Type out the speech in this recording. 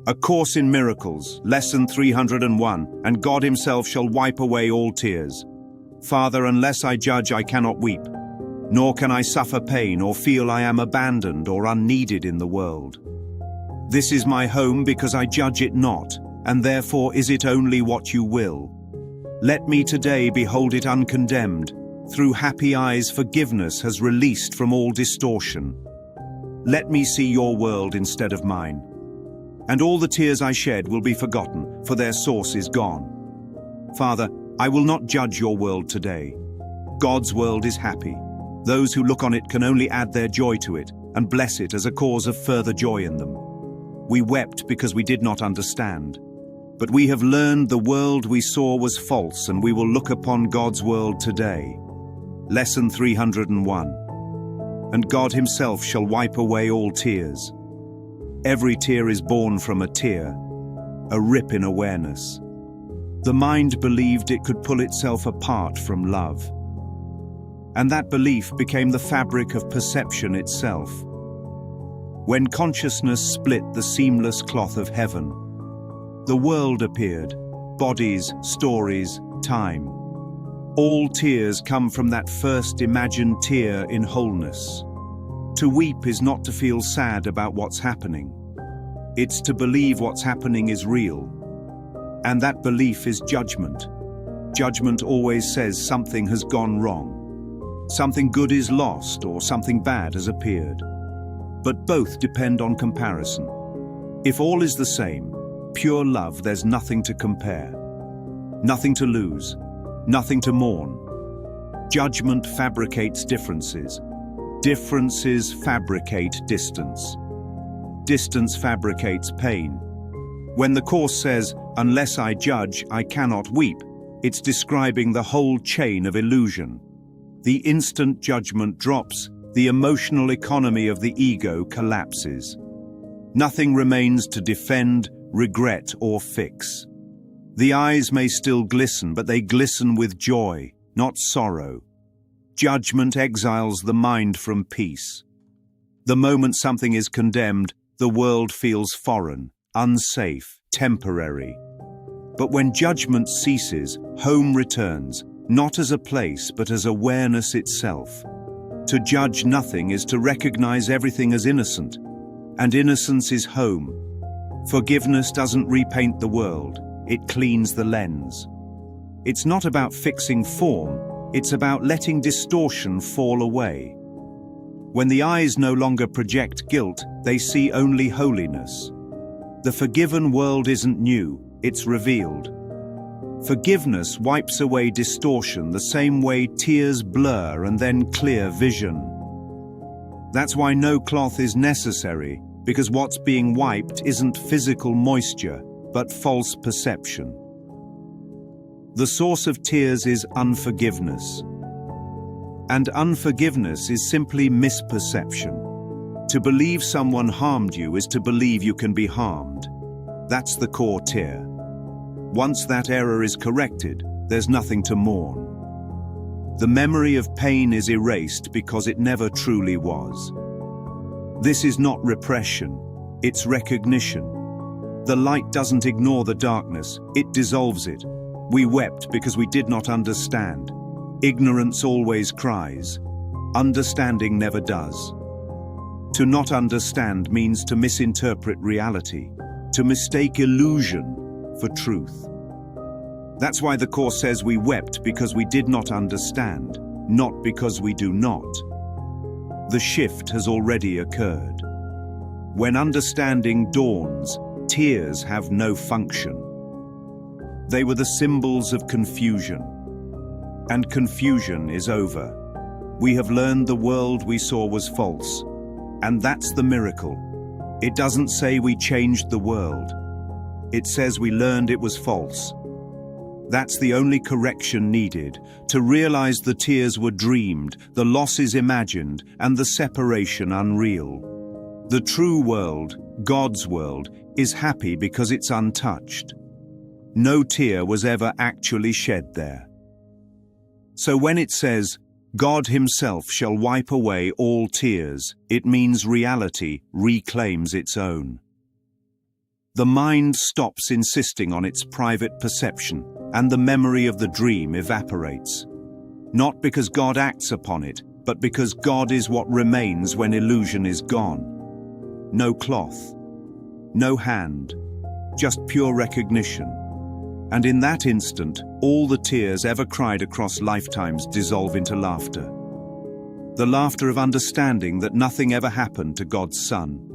A Course in Miracles, Lesson 301, and God himself shall wipe away all tears. Father, unless I judge, I cannot weep, nor can I suffer pain or feel I am abandoned or unneeded in the world. This is my home because I judge it not, and therefore is it only what you will. Let me today behold it uncondemned. Through happy eyes forgiveness has released from all distortion. Let me see your world instead of mine. And all the tears I shed will be forgotten, for their source is gone. Father, I will not judge your world today. God's world is happy. Those who look on it can only add their joy to it and bless it as a cause of further joy in them. We wept because we did not understand. But we have learned the world we saw was false, and we will look upon God's world today. Lesson 301. And God himself shall wipe away all tears. Every tear is born from a tear, a rip in awareness. The mind believed it could pull itself apart from love. And that belief became the fabric of perception itself. When consciousness split the seamless cloth of heaven, the world appeared, bodies, stories, time. All tears come from that first imagined tear in wholeness. To weep is not to feel sad about what's happening. It's to believe what's happening is real. And that belief is judgment. Judgment always says something has gone wrong. Something good is lost or something bad has appeared. But both depend on comparison. If all is the same, pure love, there's nothing to compare. Nothing to lose. Nothing to mourn. Judgment fabricates differences. Differences fabricate distance. Distance fabricates pain. When the Course says, unless I judge, I cannot weep, it's describing the whole chain of illusion. The instant judgment drops, the emotional economy of the ego collapses. Nothing remains to defend, regret, or fix. The eyes may still glisten, but they glisten with joy, not sorrow. Judgment exiles the mind from peace. The moment something is condemned, the world feels foreign, unsafe, temporary. But when judgment ceases, home returns, not as a place but as awareness itself. To judge nothing is to recognize everything as innocent, and innocence is home. Forgiveness doesn't repaint the world, it cleans the lens. It's not about fixing form, it's about letting distortion fall away. When the eyes no longer project guilt, they see only holiness. The forgiven world isn't new, it's revealed. Forgiveness wipes away distortion the same way tears blur and then clear vision. That's why no cloth is necessary, because what's being wiped isn't physical moisture, but false perception. The source of tears is unforgiveness. And unforgiveness is simply misperception. To believe someone harmed you is to believe you can be harmed. That's the core tear. Once that error is corrected, there's nothing to mourn. The memory of pain is erased because it never truly was. This is not repression, it's recognition. The light doesn't ignore the darkness, it dissolves it. We wept because we did not understand. Ignorance always cries. Understanding never does. To not understand means to misinterpret reality, to mistake illusion for truth. That's why the Course says we wept because we did not understand, not because we do not. The shift has already occurred. When understanding dawns, tears have no function. They were the symbols of confusion. And confusion is over. We have learned the world we saw was false. And that's the miracle. It doesn't say we changed the world. It says we learned it was false. That's the only correction needed, to realize the tears were dreamed, the losses imagined, and the separation unreal. The true world, God's world, is happy because it's untouched. No tear was ever actually shed there. So when it says, God himself shall wipe away all tears, it means reality reclaims its own. The mind stops insisting on its private perception, and the memory of the dream evaporates. Not because God acts upon it, but because God is what remains when illusion is gone. No cloth, no hand, just pure recognition. And in that instant, all the tears ever cried across lifetimes dissolve into laughter. The laughter of understanding that nothing ever happened to God's Son.